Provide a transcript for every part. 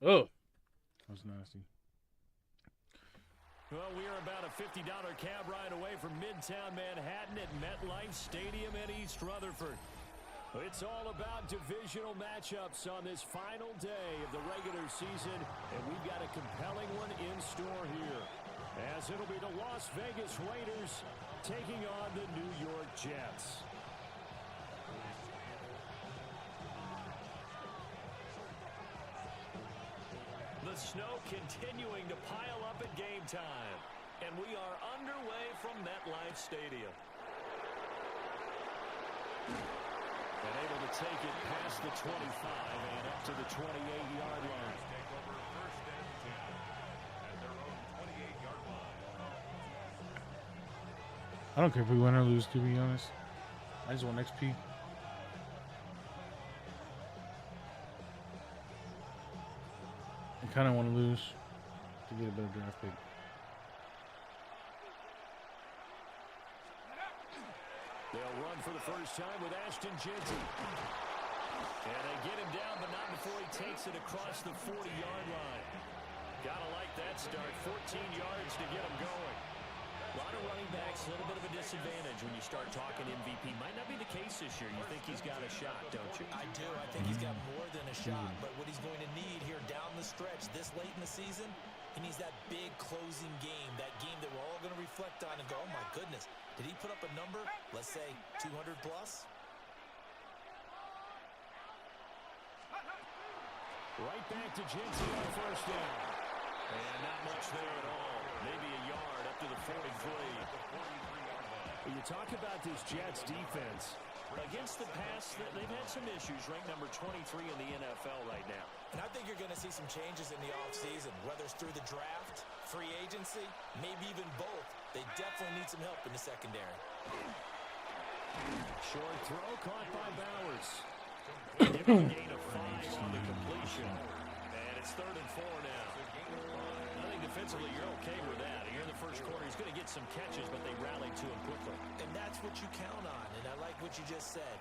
Oh, that was nasty. Well, we are about a $50 cab ride away from Midtown Manhattan at MetLife Stadium in East Rutherford. It's all about divisional matchups on this final day of the regular season, and we've got a compelling one in store here, as it'll be the Las Vegas Raiders taking on the New York Jets. The snow continuing to pile up at game time, and we are underway from MetLife Stadium. And able to take it past the 25 and up to the 28-yard line. Take over first and 10 at their own 28-yard line. I don't care if we win or lose, to be honest. I just want XP. I kind of want to lose to get a better draft pick. They'll run for the first time with Ashton jETS. And they get him down, but not before he takes it across the 40-yard line. Gotta like that start. 14 yards to get him going. A lot of running backs, a little bit of a disadvantage when you start talking MVP. Might not be the case this year. You think he's got a shot, don't you? I do. I think he's got more than a shot. But what he's going to need here down the stretch this late in the season, he needs that big closing game, that game that we're all going to reflect on and go, oh, my goodness, did he put up a number, let's say, 200 plus? Right back to jETS on the first down. And not much there at all. Maybe a yard up to the 43. When you talk about this Jets defense, against the pass, they've had some issues, ranked number 23 in the NFL right now. And I think you're going to see some changes in the offseason, whether it's through the draft, free agency, maybe even both. They definitely need some help in the secondary. Short throw caught by Bowers. Giving a gain of 5 on the completion. And it's 3rd and 4 now. I think defensively you're okay with that. Here in the first quarter, he's going to get some catches, but they rallied to him quickly. And that's what you count on, and I like what you just said.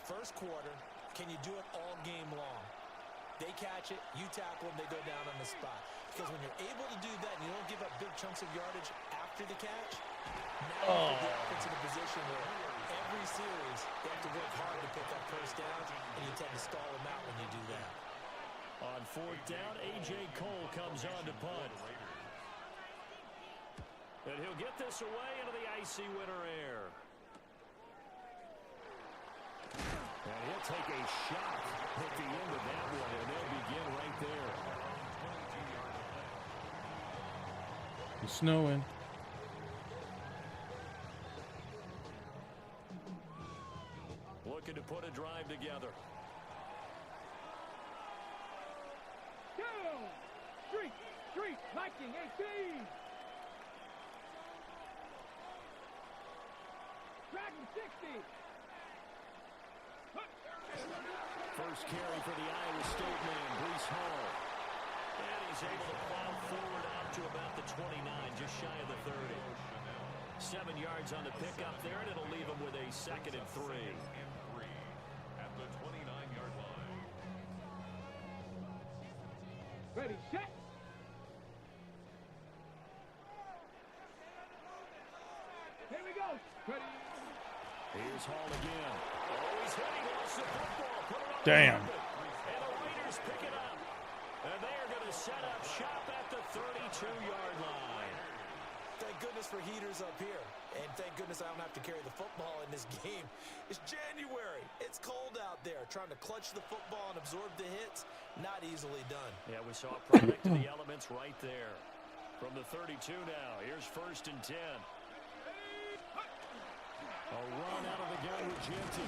First quarter, can you do it all game long? They catch it, you tackle them, they go down on the spot. Because when you're able to do that and you don't give up big chunks of yardage after the catch, now you put the offense in a position where every series they have to work hard to pick up first downs, and you tend to stall them out when you do that. On 4th down, A.J. Cole comes on to punt. And he'll get this away into the icy winter air. And he'll take a shot at the end of that one, and they'll begin right there. It's snowing. Looking to put a drive together. Street, Viking 18. Dragon 60. First carry for the Iowa State man, Breece Hall. And he's able to plow forward out to about the 29, just shy of the 30. 7 yards on the pickup there, and it'll leave him with a 2nd and 3. At the 29-yard line. Ready, set. Here we go. Ready. Here's Hall again. Oh, he's hitting off the football. Put it on. Damn. And the Raiders pick it up. And they are going to set up shop at the 32-yard line. Thank goodness for heaters up here. And thank goodness I don't have to carry the football in this game. It's January. It's cold out there. Trying to clutch the football and absorb the hits, not easily done. Yeah, we saw a product of the elements right there. From the 32 now, here's 1st and 10. A run out of the gun with jETS.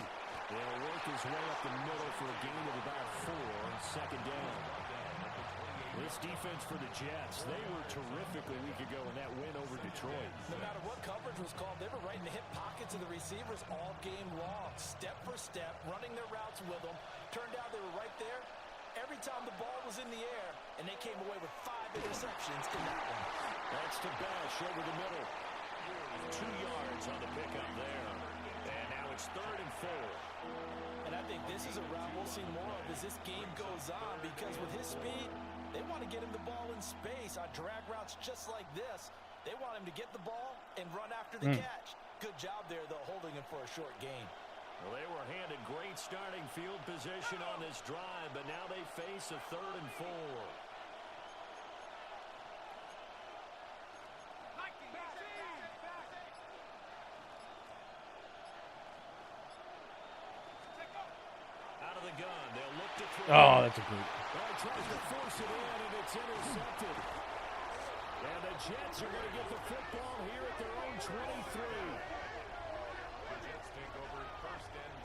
They'll work his way up the middle for a gain of about 4, 2nd down. This defense for the Jets, they were terrific a week ago in that win over Detroit. No matter what coverage was called, they were right in the hip pockets of the receivers all game long. Step for step, running their routes with them. Turned out they were right there every time the ball was in the air, and they came away with 5 interceptions in that one. That's to Bash over the middle. 2 yards on the pickup there. And now it's 3rd and 4. And I think this is a route we'll see more of as this game goes on, because with his speed, They want to get him the ball in space on drag routes just like this. They want him to get the ball and run after the catch. Good job there, though, holding him for a short gain. Well, they were handed great starting field position on this drive, but now they face a 3rd and 4. Out of the gun, they'll look to throw. Oh, that's a good. He tries to force it in, and it's intercepted. And the Jets are going to get the football here at their own 23. Jets take over 1st and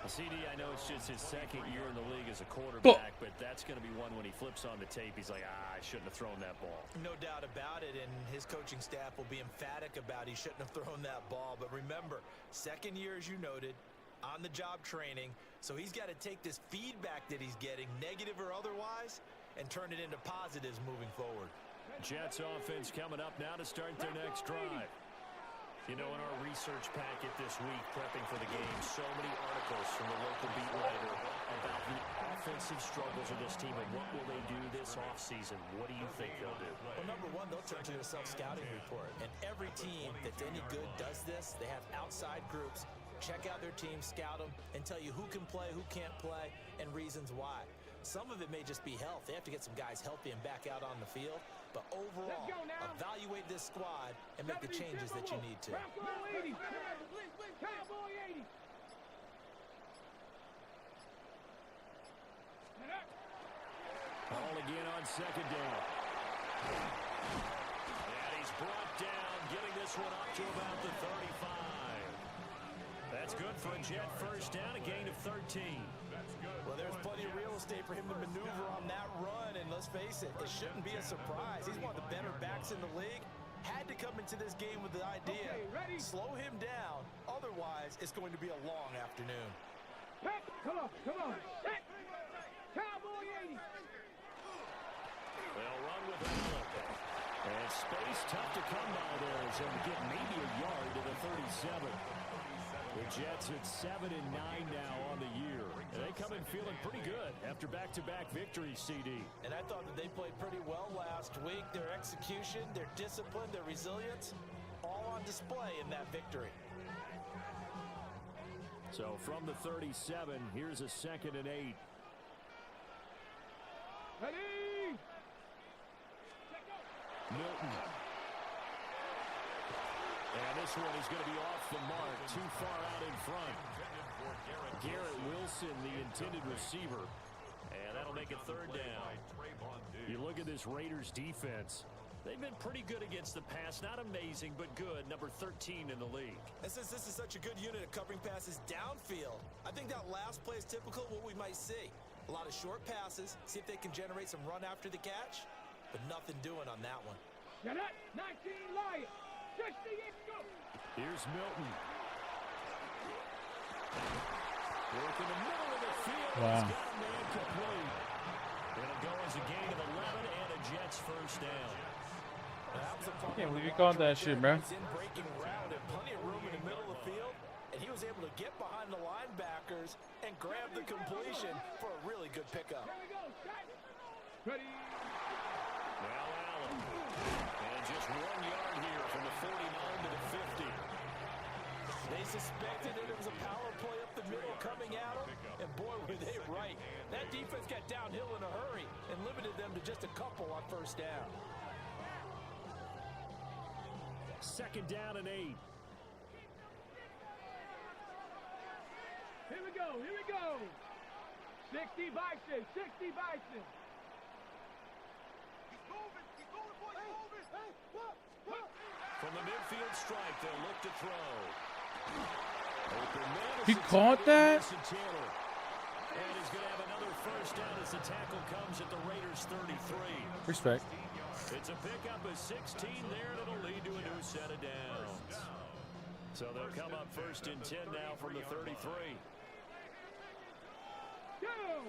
10. CD, I know it's just his 2nd year in the league as a quarterback, but that's going to be one when he flips on the tape, he's like, I shouldn't have thrown that ball. No doubt about it, and his coaching staff will be emphatic about he shouldn't have thrown that ball. But remember, 2nd year, as you noted, on-the-job training, so he's got to take this feedback that he's getting, negative or otherwise, and turn it into positives moving forward. Jets offense coming up now to start their next drive. You know, in our research packet this week, prepping for the game, so many articles from the local beat writer about the offensive struggles of this team and what will they do this offseason. What do you think they'll do? Well, number one, they'll turn to a self-scouting report. And every team that's any good does this. They have outside groups. Check out their team, scout them, and tell you who can play, who can't play, and reasons why. Some of it may just be health. They have to get some guys healthy and back out on the field. But overall, evaluate this squad and make the changes that you need to. Cowboy 80. Cowboy 80. Ball again on 2nd down. And he's brought down, getting this one up to about the 35. That's good for a Jet 1st down, a gain of 13. Well, there's plenty of real estate for him to maneuver on that run, and let's face it, it shouldn't be a surprise. He's one of the better backs in the league. Had to come into this game with the idea, slow him down, otherwise it's going to be a long afternoon. Come on. Set. Cowboy 80. They'll run with Allen. And space tough to come by there, so to get maybe a yard to the 37. The Jets at 7-9 now on the year. And they come in feeling pretty good after back-to-back victories, CD. And I thought that they played pretty well last week. Their execution, their discipline, their resilience, all on display in that victory. So from the 37, here's a 2nd and 8. Ready. Milton. And this one is going to be off the mark, too far out in front. Garrett Wilson, the intended receiver. And that'll make it 3rd down. You look at this Raiders defense. They've been pretty good against the pass. Not amazing, but good. Number 13 in the league. And since this is such a good unit of covering passes downfield, I think that last play is typical of what we might see. A lot of short passes, see if they can generate some run after the catch, but nothing doing on that one. Get it. 19 Lions. 60, go. Here's Milton. Work in the middle of the field. Wow. He's got a man complete. It'll go as a gain of 11 and a Jets 1st down. I can't believe you called that shit, bro. He's in breaking route and plenty of room in the middle of the field, and he was able to get behind the linebackers and grab the completion for a really good pickup. Here we go. Set. Ready. Now Allen. And just 1 yard here from the 49 to the 50. They suspected that it was a power play up the middle coming at them, and boy, were they right. That defense got downhill in a hurry and limited them to just a couple on 1st down. 2nd down and 8. Here we go. 60 Bison. 60 Bison. From the midfield stripe, they'll look to throw. He caught that? And he's going to have another 1st down as the tackle comes at the Raiders 33. Respect. It's a pickup of 16 there, and it'll lead to a new set of downs. So they'll come up 1st and 10 now from the 33. Go.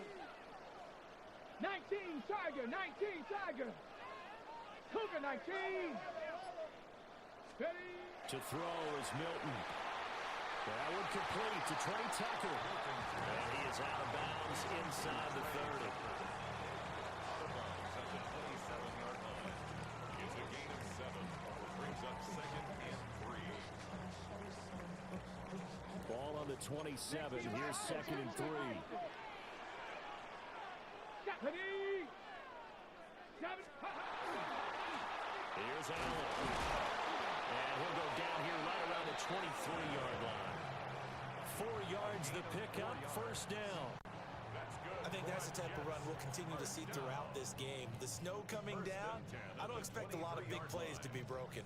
19 Tiger. 19 Tiger. Cougar 19. Ready. To throw is Milton. That would complete to Trey Tucker. And he is out of bounds inside the 30. at 27. Here's 2nd and 3. Here's Allen. And he'll go down here right around the 23-yard line. 4 yards the pickup, first down. I think that's the type of run we'll continue to see throughout this game. The snow coming down, I don't expect a lot of big plays to be broken.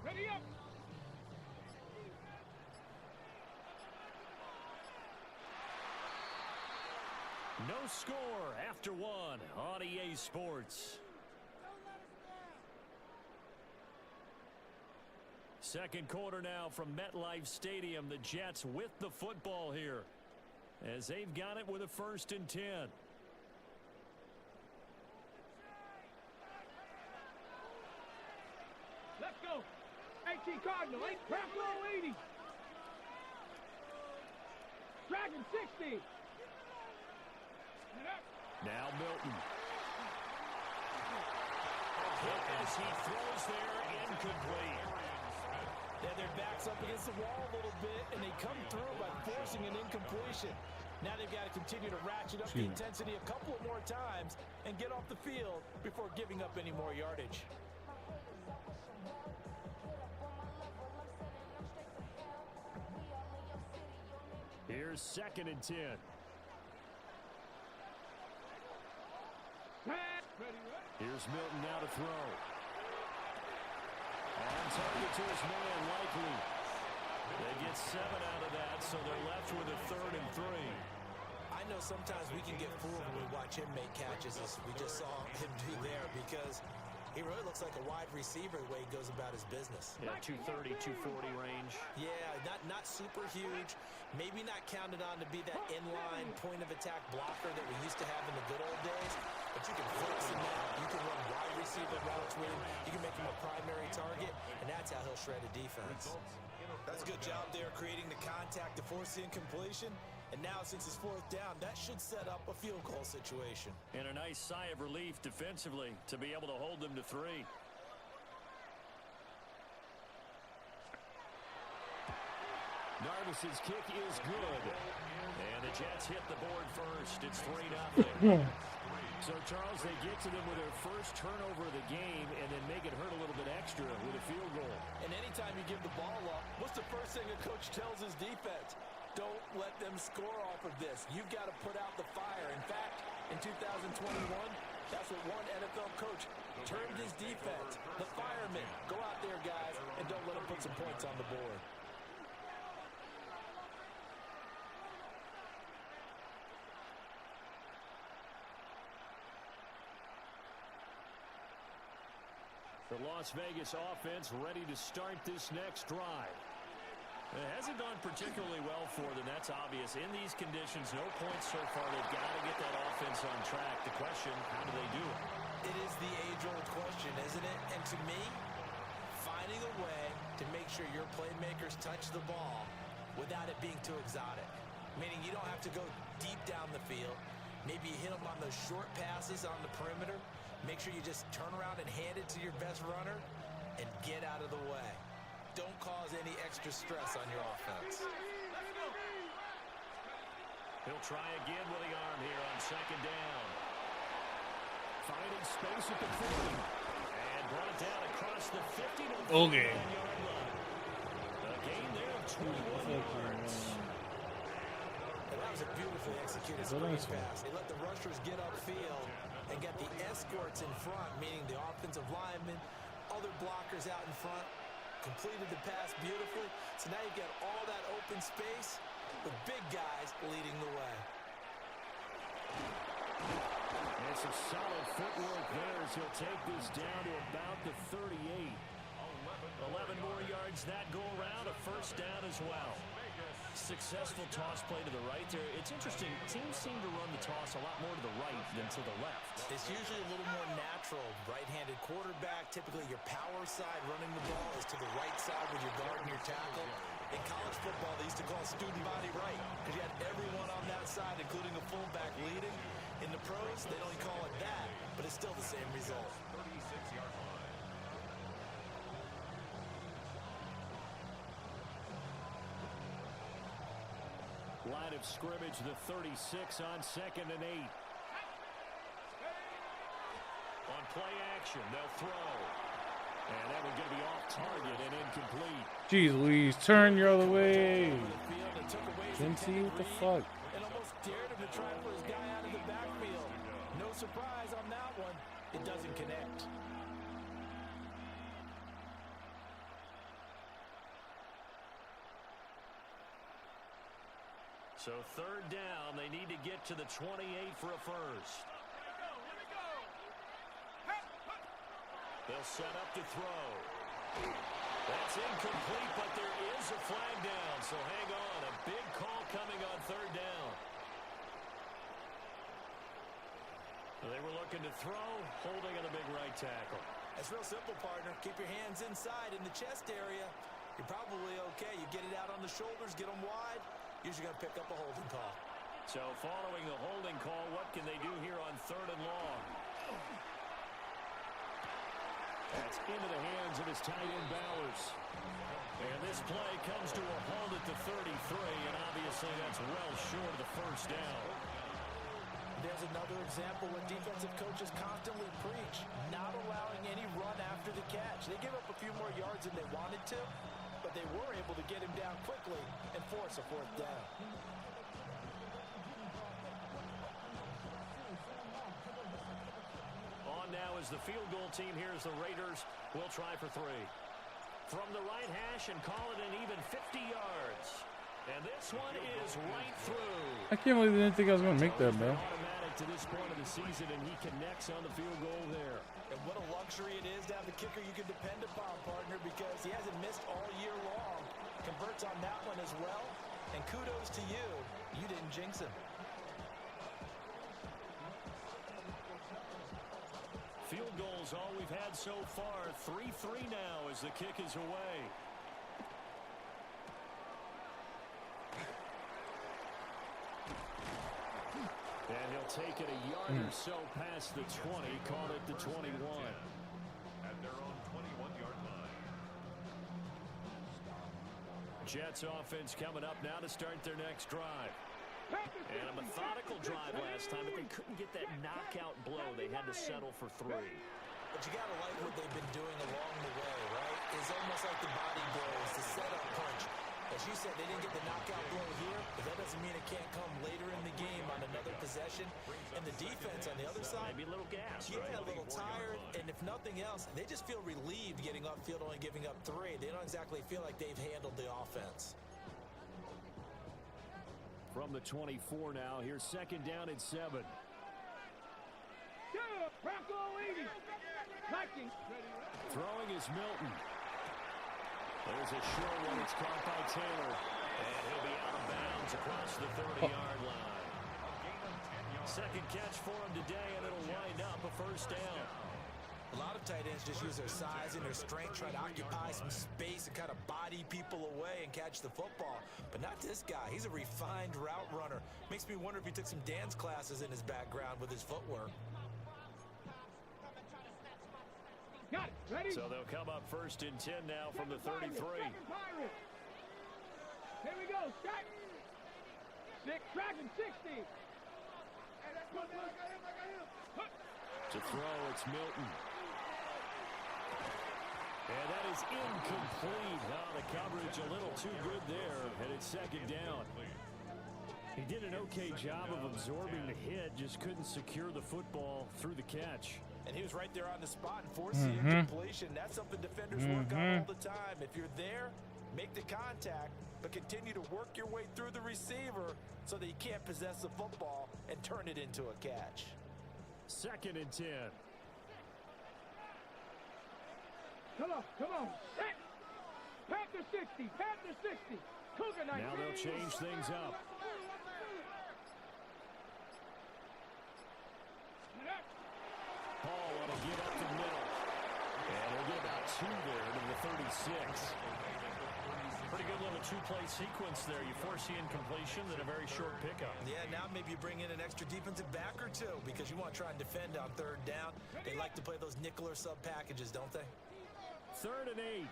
Ready up. No score after 1 on EA Sports. Second quarter now from MetLife Stadium. The Jets with the football here as they've got it with a 1st and 10. Let's go. 18 Cardinal, 8 Cracklow 80. Dragon 60. Now Milton. Hit as he throws there, incomplete. Yeah, their back's up against the wall a little bit, and they come through by forcing an incompletion. Now they've got to continue to ratchet up the intensity a couple of more times and get off the field before giving up any more yardage. Here's 2nd and 10. Here's Milton now to throw. On target to his man, Likely. They get 7 out of that, so they're left with a 3rd and 3. I know sometimes we can get fooled when we watch him make catches, as we just saw him do there, because he really looks like a wide receiver the way he goes about his business. Yeah, 230, 240 range. Yeah, not super huge. Maybe not counted on to be that inline point-of-attack blocker that we used to have in the good old days. But you can flex him out. You can run wide receiver routes with him. You can make him a primary target, and that's how he'll shred a defense. That's a good job there creating the contact to force the incompletion. And now, since it's 4th down, that should set up a field goal situation. And a nice sigh of relief defensively to be able to hold them to 3. Narvis's kick is good. And the Jets hit the board first. It's 3-0. So, Charles, they get to them with their first turnover of the game and then make it hurt a little bit extra with a field goal. And anytime you give the ball up, what's the first thing a coach tells his defense? Don't let them score off of this. You've got to put out the fire. In fact, in 2021, that's what one NFL coach termed his defense. The firemen. Go out there, guys, and don't let them put some points on the board. The Las Vegas offense ready to start this next drive. It hasn't gone particularly well for them, that's obvious. In these conditions, no points so far. They've got to get that offense on track. The question, how do they do it? It is the age-old question, isn't it? And to me, finding a way to make sure your playmakers touch the ball without it being too exotic. Meaning you don't have to go deep down the field. Maybe you hit them on those short passes on the perimeter. Make sure you just turn around and hand it to your best runner and get out of the way. Don't cause any extra stress on your offense. He'll try again with the arm here on 2nd down. Finding space at the 40. And brought down across the 50 to the 49-yard line. A gain there of 21 yards. And that was a beautifully executed screen pass. They let the rushers get upfield and get the escorts in front, meaning the offensive linemen, other blockers out in front, completed the pass beautifully. So now you've got all that open space with big guys leading the way. And some solid footwork there as he'll take this down to about the 38. 11 more yards that go around, a first down as well. Successful toss play to the right there. It's interesting. Teams seem to run the toss a lot more to the right than to the left. It's usually a little more natural. Right-handed quarterback, typically your power side running the ball is to the right side with your guard and your tackle. In college football, they used to call student body right because you had everyone on that side, including a fullback leading. In the pros, they don't call it that, but it's still the same result. 36-yard line. Line of scrimmage, the 36 on 2nd and 8. On play action, they'll throw. And that one's going to be off target and incomplete. Jeez Louise, turn your other way. Jinty, what the fuck? And almost dared him to try for his guy out of the backfield. No surprise on that one. It doesn't connect. So 3rd down, they need to get to the 28 for a first. They'll set up to throw. That's incomplete, but there is a flag down, so hang on. A big call coming on 3rd down. They were looking to throw, holding on the big right tackle. That's real simple, partner. Keep your hands inside in the chest area. You're probably okay. You get it out on the shoulders, get them wide. Usually going to pick up a holding call. So following the holding call, what can they do here on 3rd and long? That's into the hands of his tight end, Bowers. And this play comes to a halt at the 33, and obviously that's well short of the first down. There's another example what defensive coaches constantly preach, not allowing any run after the catch. They gave up a few more yards than they wanted to, but they were able to get him down quickly and force a 4th down. On now is the field goal team. Here's the Raiders. Will try for 3. From the right hash and call it an even 50 yards. And this one is right through. I can't believe they didn't think I was going to make that, bro. Automatic to this point of the season, and he connects on the field goal there. And what a luxury it is to have a kicker you can depend upon, partner, because he hasn't missed all year long. Converts on that one as well. And kudos to you. You didn't jinx him. Field goals all we've had so far. 3-3 now as the kick is away. And he'll take it a yard or so past the 20, call it the 21. At their own 21-yard line. Jets offense coming up now to start their next drive. And a methodical drive last time, but they couldn't get that knockout blow. They had to settle for 3. But you got to like what they've been doing along the way, right? It's almost like the body blows, the setup punch. As you said, they didn't get the knockout blow here, but that doesn't mean it can't come later in the game on another possession. And the defense on the other side, maybe a little gas, yeah, right? a little tired. And if nothing else, they just feel relieved getting upfield, only giving up 3. They don't exactly feel like they've handled the offense. From the 24 now, here's 2nd down and 7. Bronco 80. Throwing is Milton. There's a short one. It's caught by Taylor. And he'll be out of bounds across the 30-yard line. 2nd catch for him today, and it'll wind up a 1st down. A lot of tight ends just use their size and their strength, try to occupy some space and kind of body people away and catch the football. But not this guy. He's a refined route runner. Makes me wonder if he took some dance classes in his background with his footwork. Got it. Ready? So they'll come up 1st and 10 now from the 33. Here we go. Strike. 6, tracking 60. To throw, it's Milton. And that is incomplete. Oh, the coverage a little too good there, and it's 2nd down. He did an okay job of absorbing the hit, just couldn't secure the football through the catch. And he was right there on the spot and forced the incompletion. That's something defenders work on all the time. If you're there, make the contact, but continue to work your way through the receiver so that you can't possess the football and turn it into a catch. 2nd and 10. Come on. Set. Panther 60. Panther 60. Cougar 19. Now they'll change things up. Paul want to get up the middle. And he'll get about 2 there to the 36. Pretty good little two-play sequence there. You force the incompletion, then a very short pickup. Yeah, now maybe you bring in an extra defensive back or two because you want to try and defend on third down. They like to play those nickel or sub packages, don't they? 3rd and 8.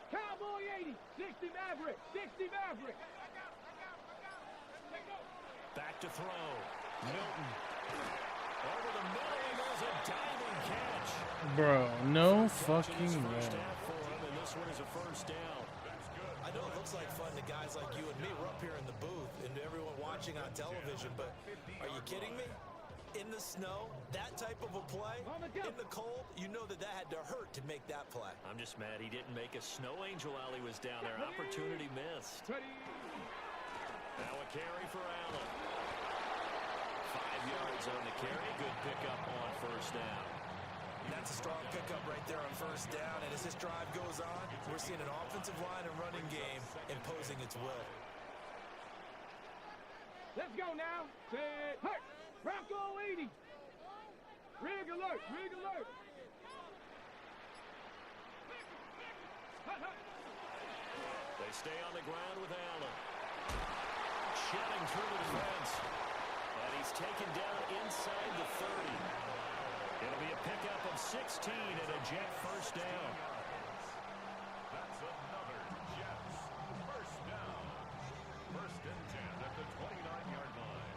Cowboy 80, 60 Maverick, 60 Maverick. Back to throw. Milton. Over the middle, and there's a diving catch. Bro, no First fucking first way. half for him, and this one is a first down. I know it looks like fun to guys like you and me. We're up here in the booth and everyone watching on television, but are you kidding me? In the snow, that type of a play, in the cold, you know that had to hurt to make that play. I'm just mad he didn't make a snow angel while he was down there. Opportunity missed. Now a carry for Allen. 5 yards on the carry. Good pickup on first down. That's a strong pickup right there on first down, and as this drive goes on, we're seeing an offensive line and running game imposing its will. Let's go now. Set. Hurt. Bronco 80. Rig alert. Rig alert. They stay on the ground with Allen. Shedding through the defense. And he's taken down inside the 30. It'll be a pickup of 16 and a Jet first down. That's another Jets first down. 1st and 10 at the 29-yard line.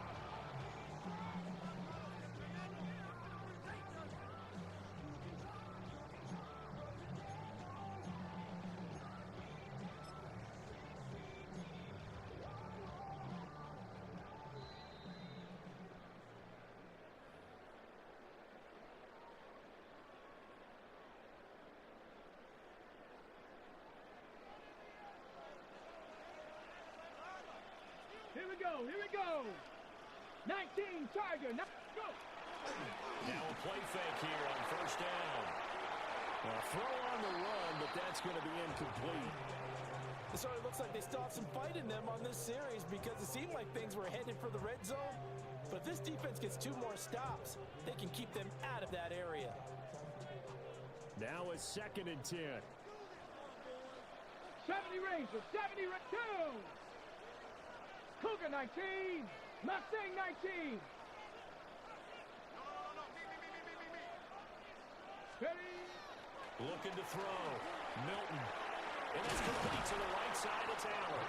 Here we go. Here we go. 19 Tiger. Now go. Now a play fake here on first down. A throw on the run, but that's going to be incomplete. It sort of looks like they still have some fight in them on this series because it seemed like things were headed for the red zone. But if this defense gets 2 more stops, they can keep them out of that area. Now a 2nd and 10. 70 Ranger. 70 Ranger. 2. Cougar 19. Mustang 19. Ready. Looking to throw. Milton. And it's complete to the right side. It's Allen.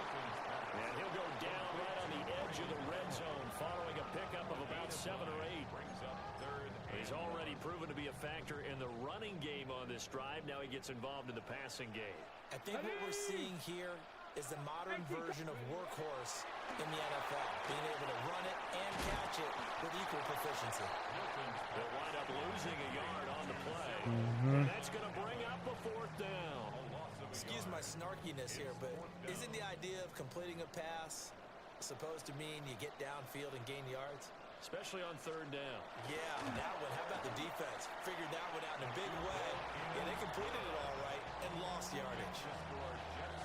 And he'll go down right on the edge of the red zone following a pickup of about 7 or 8. Brings up 3rd. He's already proven to be a factor in the running game on this drive. Now he gets involved in the passing game. I think what we're seeing here is the modern version of workhorse in the NFL, being able to run it and catch it with equal proficiency. They'll wind up losing a yard on the play. And that's going to bring up a 4th down. Excuse my snarkiness here, but isn't the idea of completing a pass supposed to mean you get downfield and gain yards? Especially on 3rd down. Yeah, that one. How about the defense? Figured that one out in a big way. Yeah, they completed it all right and lost yardage.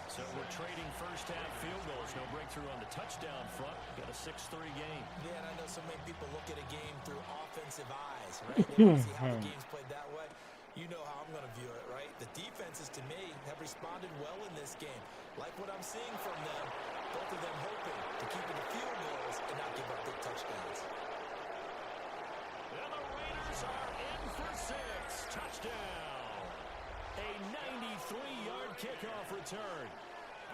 So we're trading first half field goals. No breakthrough on the touchdown front. Got a 6-3 game. Yeah, and I know so many people look at a game through offensive eyes, right? They want to see how the game's played that way. You know how I'm going to view it, right? The defenses, to me, have responded well in this game. Like what I'm seeing from them, both of them hoping to keep it to field goals and not give up big touchdowns. And the Raiders are in for 6. Touchdown. A 93-yard kickoff return.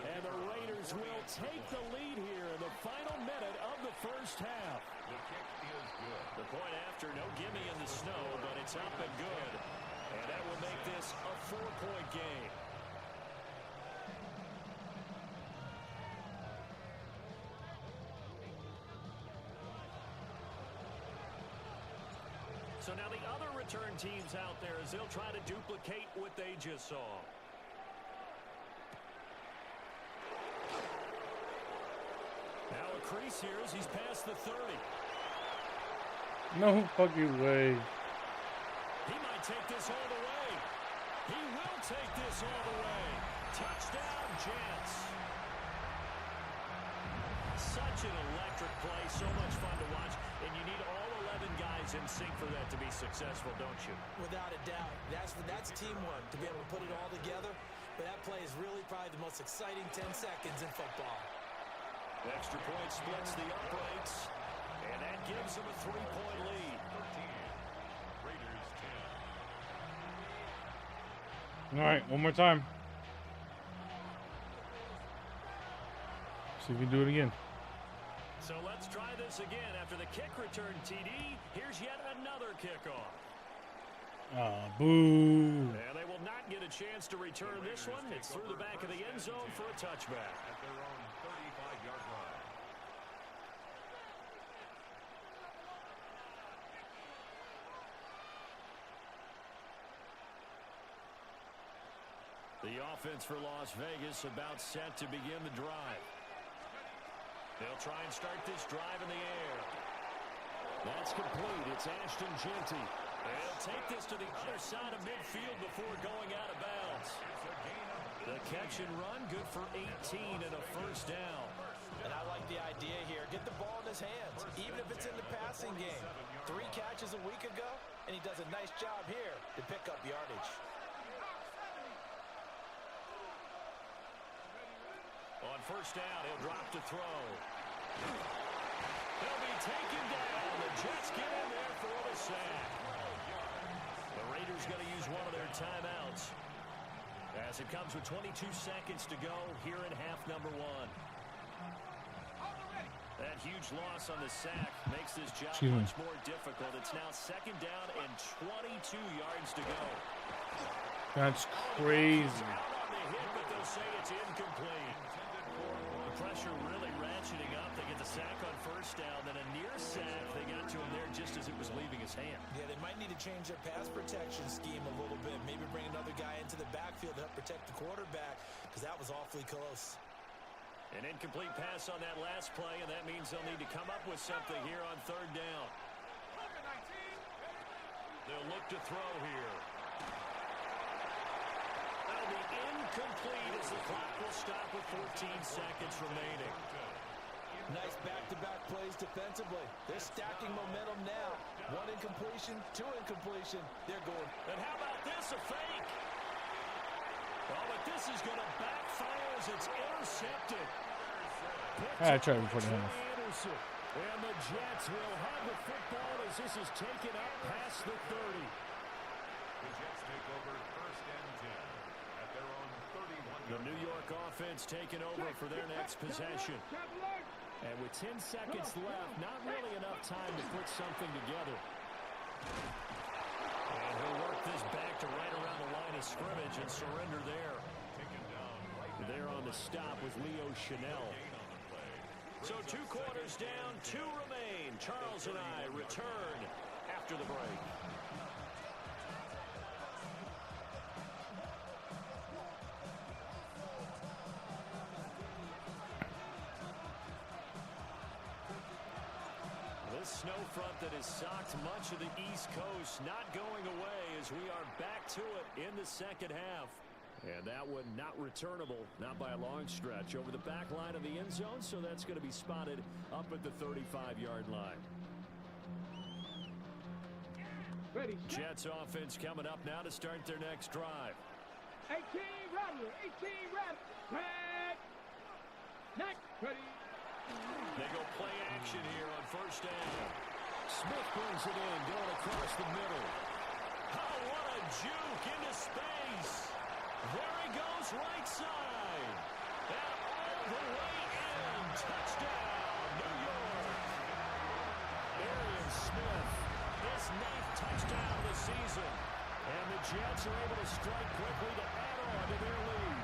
And the Raiders will take the lead here in the final minute of the first half. The kick is good. The point after, no gimme in the snow, but it's up and good. And that will make this a 4-point game. So now the other return teams out there as they'll try to duplicate what they just saw. Now a crease here as he's past the 30. No fucking way. He might take this all the way. He will take this all the way. Touchdown, Jets. Such an electric play, so much fun to watch, and you need all 11 guys guys in sync for that to be successful, don't you? Without a doubt. That's teamwork to be able to put it all together. But that play is really probably the most exciting 10 seconds in football. Extra point splits the uprights, and that gives them a 3-point lead. 13. Raiders 10. All right, one more time. See if we can do it again. So let's try this again. After the kick return TD, here's yet another kickoff. Ah, boo. And they will not get a chance to return this one. It's through the back of the end zone for a touchback. At their own 35-yard line. The offense for Las Vegas about set to begin the drive. They'll try and start this drive in the air. That's complete. It's Ashton Genty. They'll take this to the other side of midfield before going out of bounds. The catch and run, good for 18 and a first down. And I like the idea here. Get the ball in his hands, even if it's in the passing game. 3 catches a week ago, and he does a nice job here to pick up yardage. On first down, he'll drop to throw. He'll be taken down. The Jets get in there for the sack. The Raiders going to use one of their timeouts as it comes with 22 seconds to go here in half number 1. That huge loss on the sack makes this job much more difficult. It's now second down and 22 yards to go. That's crazy. Out on the hit, but they'll say it's incomplete. The pressure really ratcheting up. They get the sack on first down, then a near sack. They got to him there just as it was leaving his hand. Yeah, they might need to change their pass protection scheme a little bit. Maybe bring another guy into the backfield to help protect the quarterback, because that was awfully close. An incomplete pass on that last play, and that means they'll need to come up with something here on third down. They'll look to throw here. That'll be incomplete as the clock will stop with 14 seconds remaining. Nice back-to-back plays defensively. They're stacking momentum now. 1 incompletion, 2 incompletion. They're going. And how about this, a fake? Oh, but this is going to backfire as it's intercepted. I tried before the half. And the Jets will have the football as this is taken up past the 30. The Jets take over first and 10 at their own 31. The New York offense taking over for their next possession. And with 10 seconds left, not really enough time to put something together. And he'll work this back to right around the line of scrimmage and surrender there. Taken down right There on the stop with Leo Chanel. So 2 quarters down, 2 remain. Charles and I return after the break. This snow front that has socked much of the East Coast not going away as we are back to it in the second half. And that one not returnable, not by a long stretch, over the back line of the end zone, so that's going to be spotted up at the 35-yard line. Ready, Jets offense coming up now to start their next drive. 18 Rattler, 18 Rattler. Back. Next, ready. They go play action here on first down. Smith brings it in, going across the middle. Oh, what a juke into space. There he goes, right side. And all the way in. Touchdown, New York. Arian Smith, his 9th touchdown of the season. And the Jets are able to strike quickly to add on to their lead.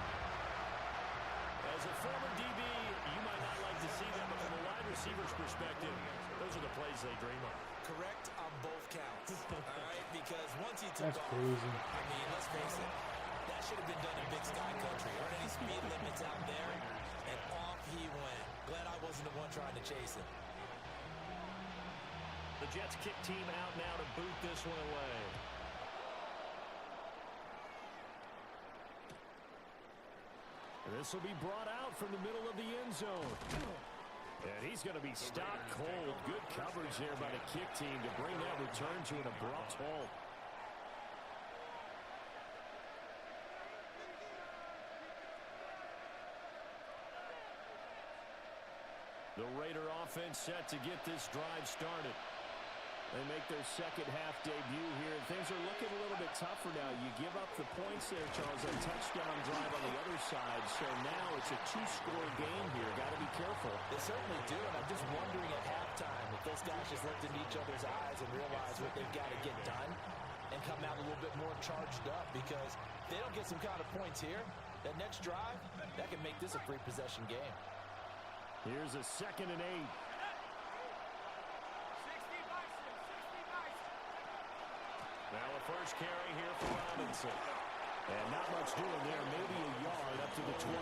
As a former DB, you might not like to see them, but from a wide receiver's perspective, those are the plays they dream of. Correct on both counts. All right, because once he took That's off, crazy. I mean, let's face it, that should have been done in Big Sky Country. Weren't any speed limits out there, and off he went. Glad I wasn't the one trying to chase him. The Jets kick team out now to boot this one away. This will be brought out from the middle of the end zone. And he's going to be stopped cold. Good coverage there by the kick team to bring that return to an abrupt halt. The Raider offense set to get this drive started. They make their second half debut here. Things are looking a little bit tougher now. You give up the points there, Charles, a touchdown drive on the other side. So now it's a two-score game here. Got to be careful. They certainly do, and I'm just wondering at halftime if those guys just looked into each other's eyes and realize what they've got to get done and come out a little bit more charged up, because if they don't get some kind of points here, that next drive, that can make this a three-possession game. Here's a 2nd and 8. Now a first carry here for Robinson. And not much doing there. Maybe a yard up to the 23.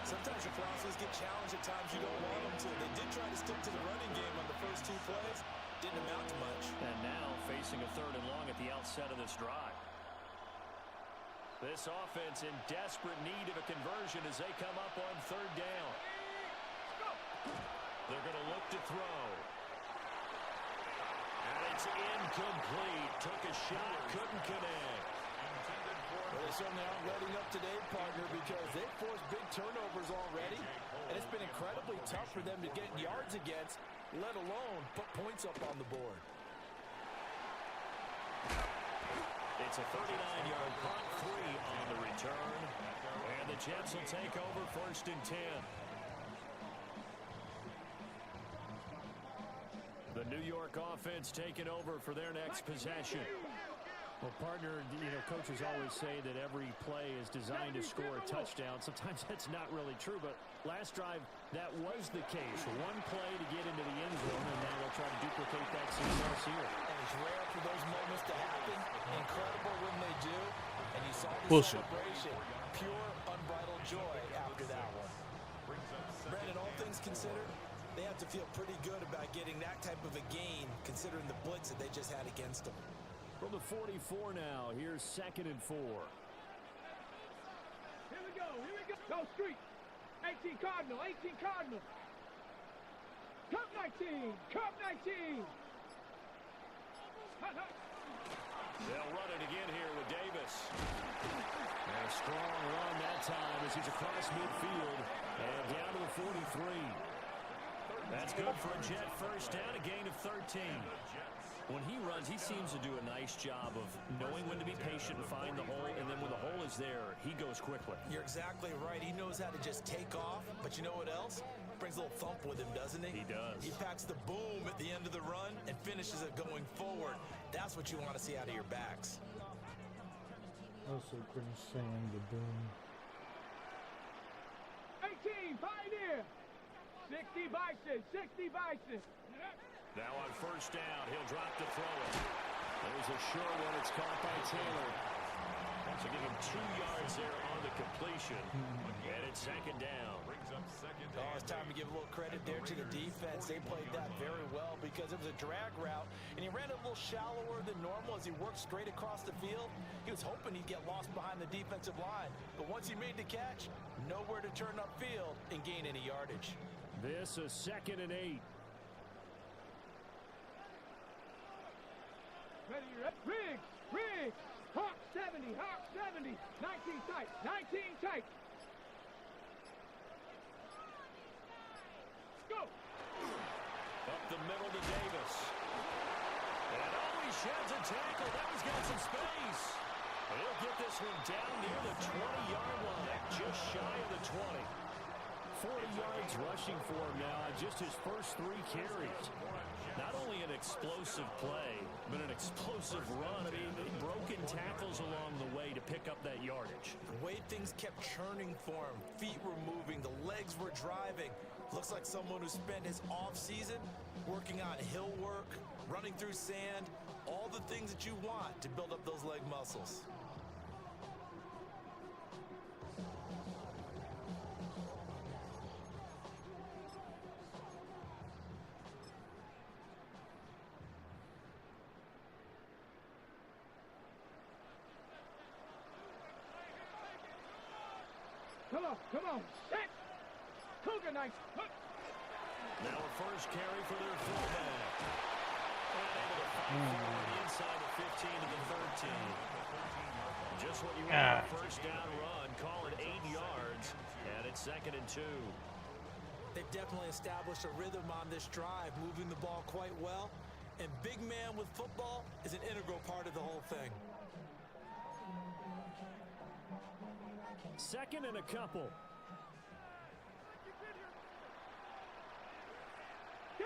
Sometimes your process get challenged at times you don't want them to. They did try to stick to the running game on the first 2 plays. Didn't amount to much. And now facing a 3rd and long at the outset of this drive. This offense in desperate need of a conversion as they come up on 3rd down. They're going to look to throw. And it's incomplete. Took a shot, couldn't connect. Well, they certainly aren't letting up today, partner, because they've forced big turnovers already, and it's been incredibly tough for them to get yards against, let alone put points up on the board. It's a 39-yard punt, 3 on the return. And the Jets will take over 1st and 10. The New York offense taking over for their next possession. Well, partner, you know, coaches always say that every play is designed to score a touchdown. Sometimes that's not really true, but last drive, that was the case. One play to get into the end zone, and now they'll try to duplicate that success here. And it's rare for those moments to happen. Incredible when they do. And you saw the celebration. Pure, unbridled joy after that one. Brandon, all things considered, they have to feel pretty good about getting that type of a gain, considering the blitz that they just had against them. From the 44 now, here's 2nd and 4. Here we go. Go street. 18 Cardinal, 18 Cardinal. Cup 19, Cup 19. They'll run it again here with Davis. And a strong run that time as he's across midfield and down to the 43. That's good for a Jet first down, a gain of 13. When he runs, he seems to do a nice job of knowing when to be patient and find the hole, and then when the hole is there, he goes quickly. You're exactly right. He knows how to just take off, but you know what else? Brings a little thump with him, doesn't he? He does. He packs the boom at the end of the run and finishes it going forward. That's what you want to see out of your backs. Also couldn't stand the boom. 18, Pioneer. 60 Bison, 60 Bison. Now on first down, he'll drop to throw it. There's a short one. It's caught by Taylor. So give him 2 yards there on the completion. And it's 2nd down. Oh, it's time to give a little credit there to the defense. They played that very well because it was a drag route, and he ran a little shallower than normal as he worked straight across the field. He was hoping he'd get lost behind the defensive line, but once he made the catch, nowhere to turn upfield and gain any yardage. This is 2nd and 8. Ready, Riggs. Hawk 70, 19 tight, 19 tight. Go. Up the middle to Davis. And he sheds a tackle. That one's got some space. He'll get this one down near the 20-yard line, just shy of the 20. 40 yards rushing for him now, just his first 3 carries. Not only an explosive play, but an explosive run. I mean, broken tackles along the way to pick up that yardage. The way things kept churning for him, feet were moving, the legs were driving. Looks like someone who spent his off-season working on hill work, running through sand, all the things that you want to build up those leg muscles. Come on, set. Cougar nice. Now a first carry for their fullback. And able to fight forward inside the 15 to the 13. Just what you want a first down run. Call it 8 yards. And it's 2nd and 2. They've definitely established a rhythm on this drive, moving the ball quite well. And big man with football is an integral part of the whole thing. 2nd and a couple. Go!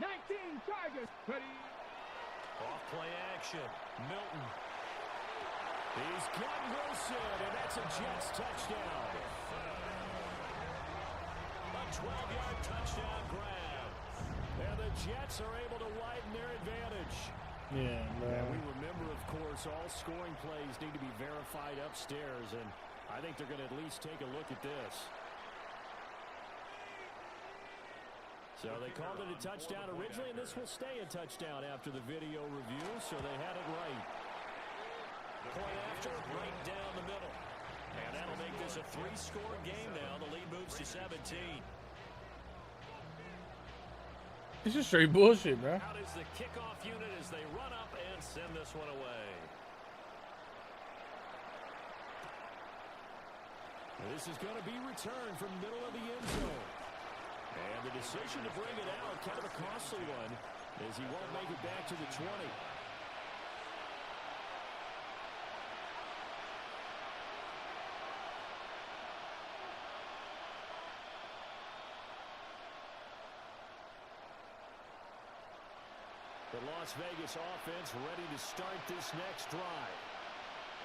19 Chargers. Ready? Off play action. Milton. He's got Wilson, and that's a Jets touchdown. A 12-yard touchdown grab. And the Jets are able to widen their advantage. Yeah, And we remember, of course, all scoring plays need to be verified upstairs, and I think they're going to at least take a look at this. So they called it a touchdown originally, and this will stay a touchdown after the video review, so they had it right. Point after, right down the middle. And that'll make this a 3-score game now. The lead moves to 17. This is straight bullshit, bro. Out is the kickoff unit as they run up and send this one away. This is going to be returned from the middle of the end zone. And the decision to bring it out, kind of a costly one, as he won't make it back to the 20. The Las Vegas offense ready to start this next drive.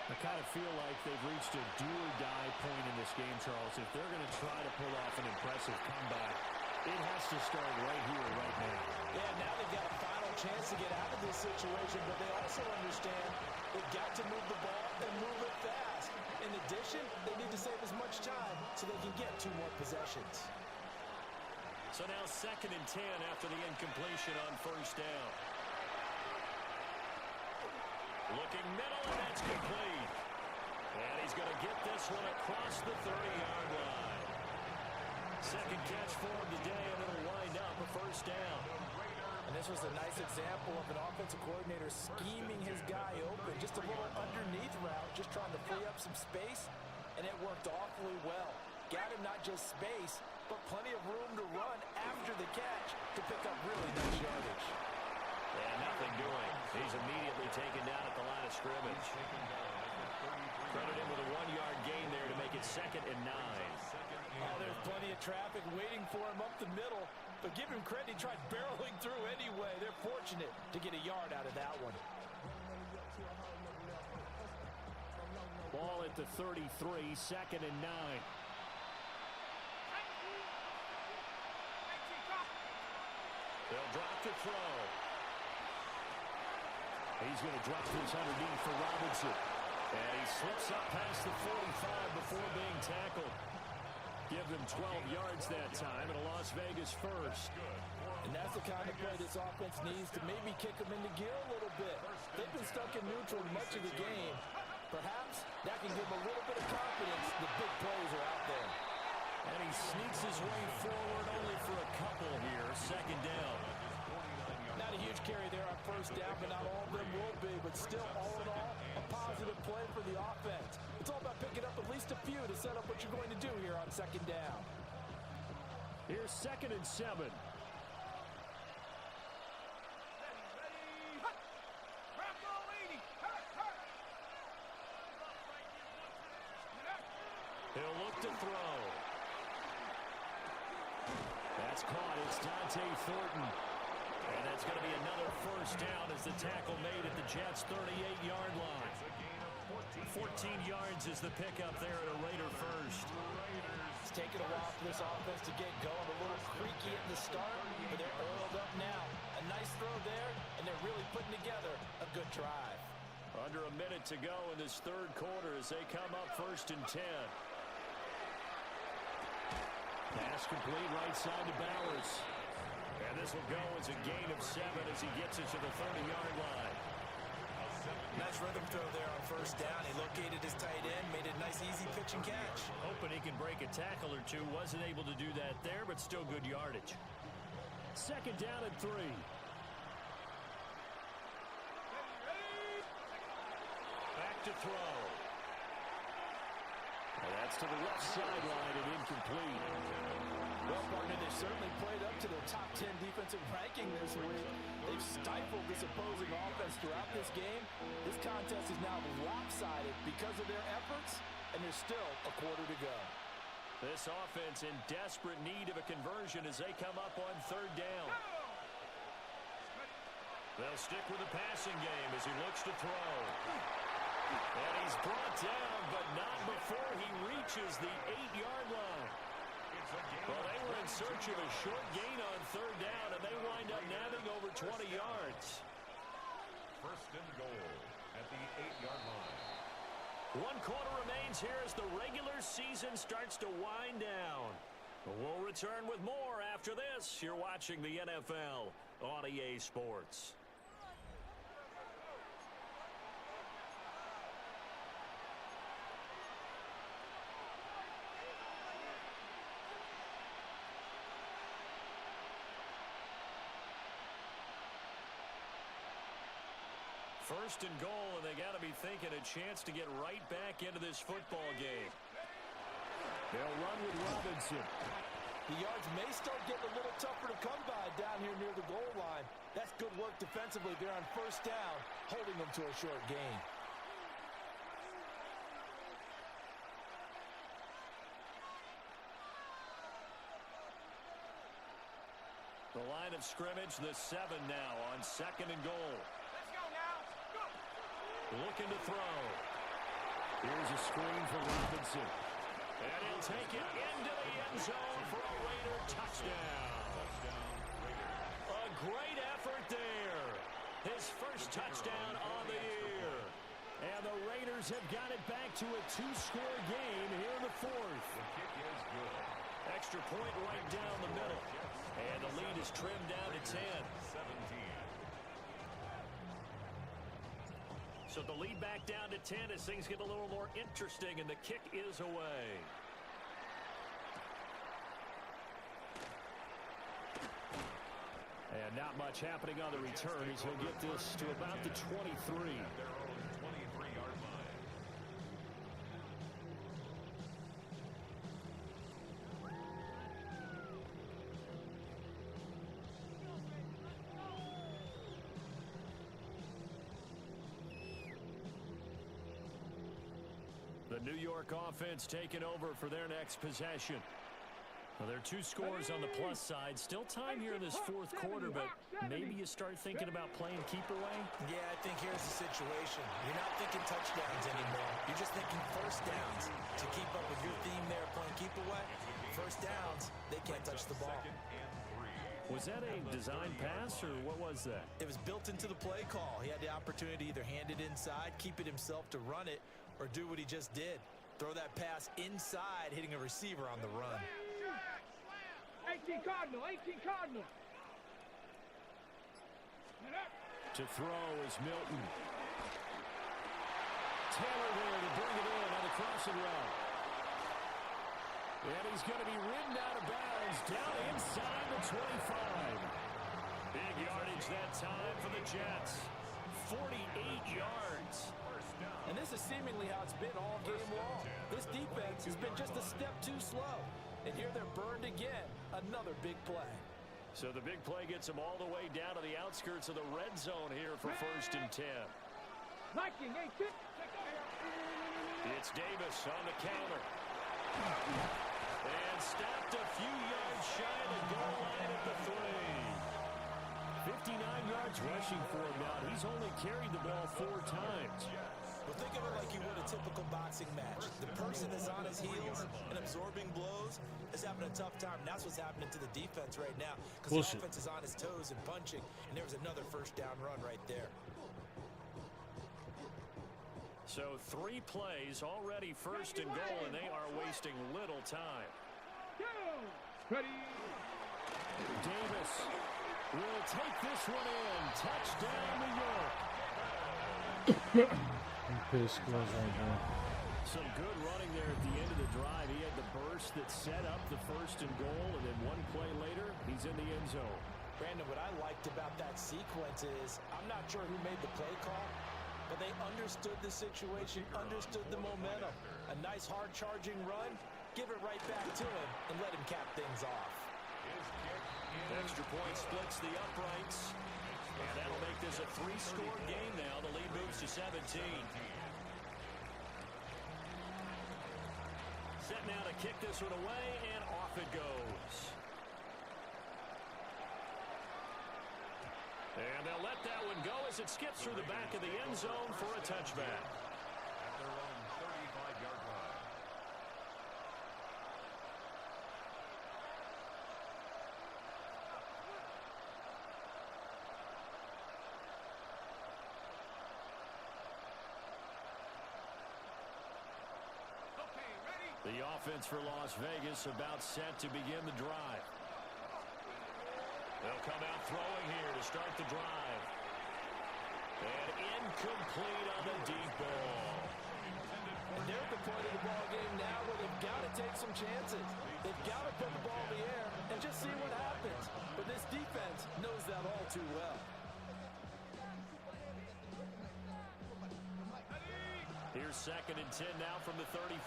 I kind of feel like they've reached a do-or-die point in this game, Charles. If they're going to try to pull off an impressive comeback, it has to start right here, right now. Yeah, now they've got a final chance to get out of this situation, but they also understand they've got to move the ball and move it fast. In addition, they need to save as much time so they can get 2 more possessions. So now 2nd and 10 after the incompletion on first down. Looking middle, and that's complete. And he's going to get this one across the 30-yard line. Second catch for him today, and it'll wind up a first down. And this was a nice example of an offensive coordinator scheming his guy open. Just a little underneath route, just trying to free up some space, and it worked awfully well. Got him not just space, but plenty of room to run after the catch to pick up really nice yardage. And nothing doing. He's immediately taken down at the line of scrimmage. Credit him with a 1-yard gain there to make it 2nd and 9. Oh, there's plenty of traffic waiting for him up the middle. But give him credit, he tried barreling through anyway. They're fortunate to get a yard out of that one. Ball at the 33, 2nd and 9. They'll drop the throw. He's going to drop this underneath for Robinson. And he slips up past the 45 before being tackled. Give them 12 yards that time, and a Las Vegas first. And that's the kind of play this offense needs to maybe kick them into gear a little bit. They've been stuck in neutral much of the game. Perhaps that can give them a little bit of confidence. The big plays are out there. And he sneaks his way forward only for a couple here. 2nd down. Not a huge carry there on first down, but not all of them will be. But still, all in all, a positive play for the offense. It's all about picking up at least a few to set up what you're going to do here on 2nd down. Here's 2nd and 7. He'll look to throw. That's caught. It's Dante Thornton. And that's going to be another first down as the tackle made at the Jets' 38-yard line. 14 yards is the pickup there at a Raider first. It's taken a while for this offense to get going. A little creaky at the start, but they're oiled up now. A nice throw there, and they're really putting together a good drive. Under a minute to go in this 3rd quarter as they come up 1st and 10. Pass complete right side to Bowers. And this will go as a gain of 7 as he gets it to the 30-yard line. Nice rhythm throw there on first down. He located his tight end, made a nice easy pitch and catch. Hoping he can break a tackle or two. Wasn't able to do that there, but still good yardage. Second down and 3. Back to throw. And that's to the left sideline and incomplete. Well, partner, they certainly played up to their top 10 defensive ranking this week. They've stifled this opposing offense throughout this game. This contest is now lopsided because of their efforts, and there's still a quarter to go. This offense in desperate need of a conversion as they come up on third down. They'll stick with the passing game as he looks to throw. And he's brought down, but not before he reaches the 8-yard line. Well, they were in search of a short gain on third down, and they wind up nabbing over 20 yards. First and goal at the 8-yard line. 1 quarter remains here as the regular season starts to wind down. We'll return with more after this. You're watching the NFL on EA Sports. First and goal, and they got to be thinking a chance to get right back into this football game. They'll run with Robinson. The yards may start getting a little tougher to come by down here near the goal line. That's good work defensively there on first down, holding them to a short gain. The line of scrimmage, the 7 now on second and goal. Looking to throw. Here's a screen for Robinson. And he'll take it into the end zone for a Raider touchdown. A great effort there. His first touchdown on the year. And the Raiders have got it back to a 2-score game here in the 4th. The kick is good. Extra point right down the middle. And the lead is trimmed down to 10. 17. So the lead back down to 10 as things get a little more interesting, and the kick is away. And not much happening on the return as he'll get this to about the 23. At their own 23-yard line. The New York offense taking over for their next possession. Well, there are 2 scores on the plus side. Still time here in this 4th quarter, but maybe you start thinking about playing keep away? Yeah, I think here's the situation. You're not thinking touchdowns anymore. You're just thinking first downs. To keep up with your theme there, playing keep away, first downs, they can't touch the ball. Second and 3. Was that a design pass, or what was that? It was built into the play call. He had the opportunity to either hand it inside, keep it himself to run it, or do what he just did. Throw that pass inside, hitting a receiver on the run. 18 Cardinal, 18 Cardinal. To throw is Milton. Taylor there to bring it in on the crossing route. And he's going to be ridden out of bounds down inside the 25. Big yardage that time for the Jets. 48 yards. And this is seemingly how it's been all game long. This defense has been just a step too slow. And here they're burned again. Another big play. So the big play gets them all the way down to the outskirts of the red zone here for first and 10. Liking, 18. It's Davis on the counter. And stopped a few yards shy of the goal line at the 3. 59 yards rushing for him now. He's only carried the ball 4 times. Well, think of it like you would a typical boxing match. The person that's on his heels and absorbing blows is having a tough time. And that's what's happening to the defense right now. Because the offense is on his toes and punching. And there was another first down run right there. So 3 plays already first and goal, and they are wasting little time. Ready. Davis will take this one in. Touchdown, New York. I'm pissed close right now. Some good running there at the end of the drive. He had the burst that set up the first and goal, and then one play later, he's in the end zone. Brandon, what I liked about that sequence is I'm not sure who made the play call, but they understood the situation, understood the momentum. A nice hard-charging run, give it right back to him, and let him cap things off. Extra point splits the uprights, and that'll make this a 3-score game now. The lead moves to 17. Set now to kick this one away, and off it goes. And they'll let that one go as it skips through the back of the end zone for a touchback. At their own 35-yard line. Okay, ready? The offense for Las Vegas about set to begin the drive. They'll come out throwing here to start the drive. And incomplete on the deep ball. And they're at the point of the ball game now where they've got to take some chances. They've got to put the ball in the air and just see what happens. But this defense knows that all too well. Here's 2nd and 10 now from the 35.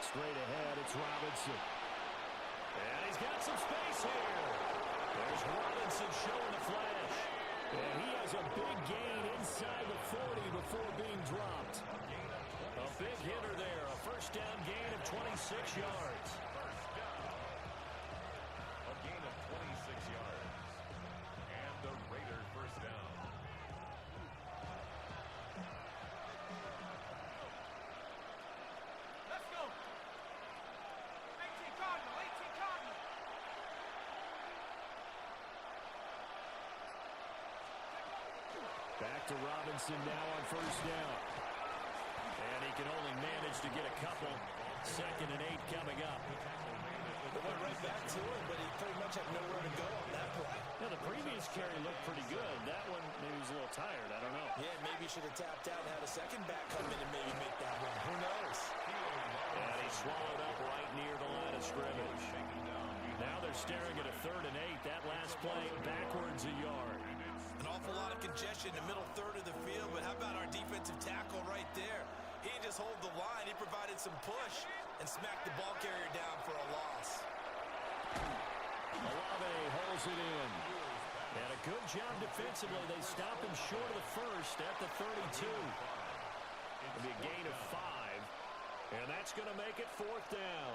Straight ahead, it's Robinson. And he's got some space here. There's Robinson showing the flash. And he has a big gain inside the 40 before being dropped. A big hitter there. A first down gain of 26 yards. A gain of 26 yards. And the Raider first down. Let's go. 18 Cardinal, 18 Cardinal. Back to Robinson now on first down. And he can only manage to get a couple. 2nd and 8 coming up. They went right back to him, but he pretty much had nowhere to go on that play. Yeah, the previous carry looked pretty good. That one, maybe he was a little tired. I don't know. Yeah, maybe he should have tapped out and had a second back come in and maybe make that run. Who knows? And he swallowed up right near the line of scrimmage. Now they're staring at a 3rd and 8. That last play backwards a yard. An awful lot of congestion in the middle third of the field, but how about our defensive tackle right there? He didn't just hold the line, he provided some push and smacked the ball carrier down for a loss. Olave holds it in. And a good job defensively. They stop him short of the first at the 32. It'll be a gain of 5. And that's going to make it 4th down.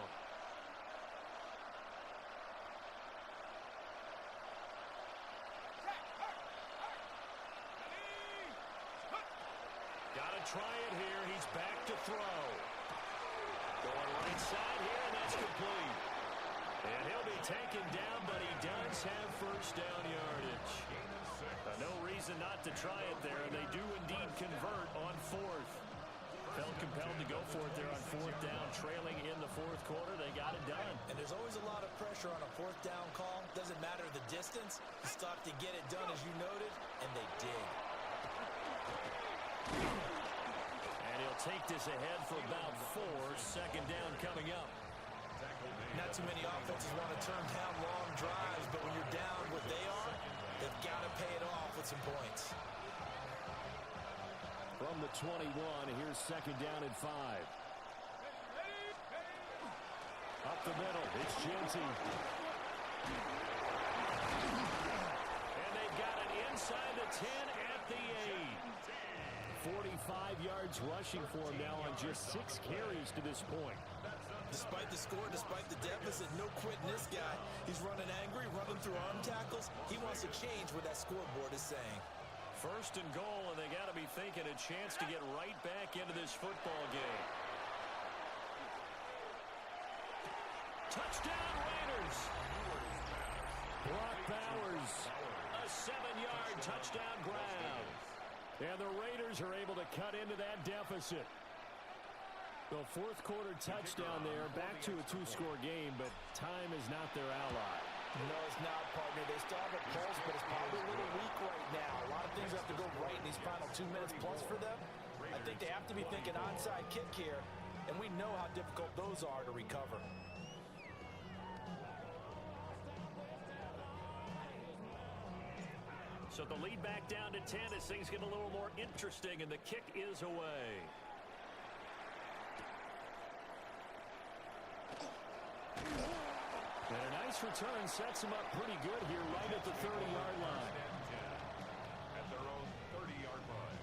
Got to try it here. He's back to throw. Going right side here, and that's complete. And he'll be taken down, but he does have first down yardage. No reason not to try it there, and they do indeed convert on 4th. Felt compelled to go for it there on 4th down, trailing in the 4th quarter. They got it done. And there's always a lot of pressure on a 4th down call. Doesn't matter the distance. You still have to get it done, as you noted, and they did. And he'll take this ahead for about 4. 2nd down coming up. Not too many offenses want to turn down long drives, but when you're down what they are, they've got to pay it off with some points. From the 21, here's 2nd down and 5. Up the middle, it's Genty. And they've got it inside the 10 at the 8. 45 yards rushing for him now on just 6 carries to this point. Despite the score, despite the deficit, no quitting this guy. He's running angry, running through arm tackles. He wants to change what that scoreboard is saying. 1st and goal, and they got to be thinking a chance to get right back into this football game. Touchdown Raiders! Brock Bowers, a 7-yard touchdown grab. And the Raiders are able to cut into that deficit. The 4th quarter touchdown there, back to a 2-score game, but time is not their ally. No, it's not, partner. They still have a pulse, but it's probably a little weak right now. A lot of things have to go right in these final 2 minutes plus for them. I think they have to be thinking onside kick here, and we know how difficult those are to recover. So the lead back down to 10 as things get a little more interesting, and the kick is away. And a nice return sets them up pretty good here right at the 30-yard line. At their own 30-yard line.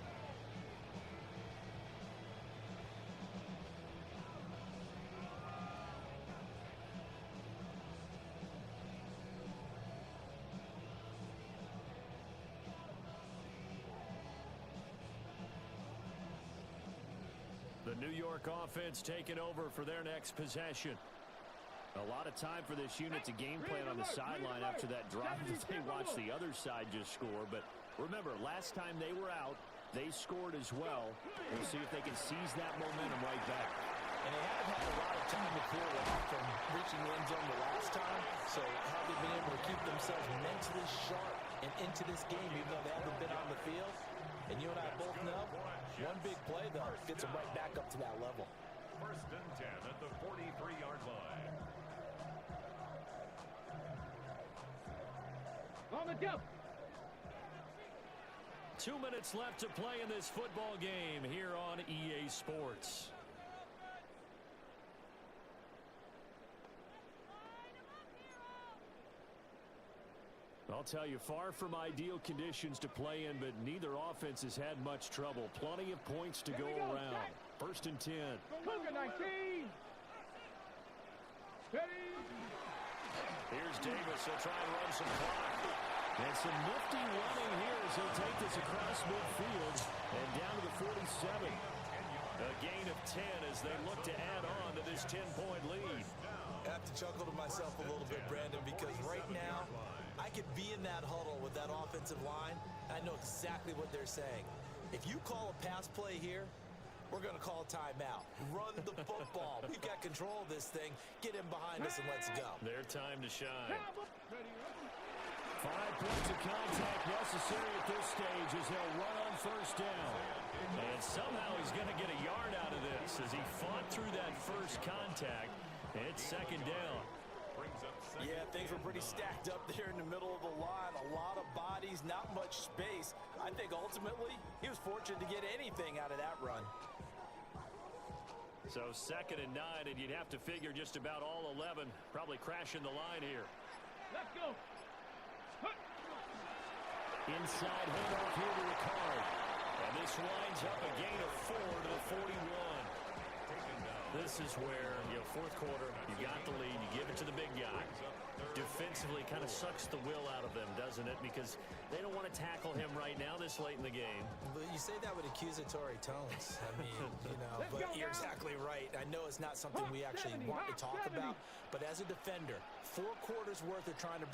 The New York offense taking over for their next possession. A lot of time for this unit to game plan on the sideline after that drive that they watched the other side just score. But remember, last time they were out, they scored as well. We'll see if they can seize that momentum right back. And they haven't had a lot of time to cool off from reaching the end zone the last time. So have they been able to keep themselves mentally sharp and into this game, even though they haven't been on the field? And you and I both know, one big play, though, gets them right back up to that level. First and 10 at the 43-yard line. On the jump. 2 minutes left to play in this football game here on EA Sports. I'll tell you, far from ideal conditions to play in, but neither offense has had much trouble. Plenty of points to go around. First and 10. Cougar 19. Ready. Here's Davis. He'll try and run some clock. And some nifty running here as he'll take this across midfield and down to the 47. A gain of 10 as they look to add on to this 10-point lead. I have to chuckle to myself a little bit, Brandon, because right now I could be in that huddle with that offensive line. I know exactly what they're saying. If you call a pass play here, we're going to call a timeout. Run the football. We've got control of this thing. Get in behind us and let's go. Their time to shine. 5 points of contact necessary at this stage as they'll run on first down. And somehow he's going to get a yard out of this as he fought through that first contact. It's second down. Yeah, things were pretty stacked up there in the middle of the line. A lot of bodies, not much space. I think ultimately he was fortunate to get anything out of that run. So second and 9, and you'd have to figure just about all 11 probably crashing the line here. Let's go. Inside handoff here to Ricard. And this winds up a gain of 4 to the 41. This is where, fourth quarter, you got the lead, you give it to the big guy. Defensively kind of sucks the will out of them, doesn't it? Because they don't want to tackle him right now this late in the game. But you say that with accusatory tones. I mean, but you're exactly right. I know it's not something we actually want to talk about, but as a defender, 4 quarters worth of trying to bring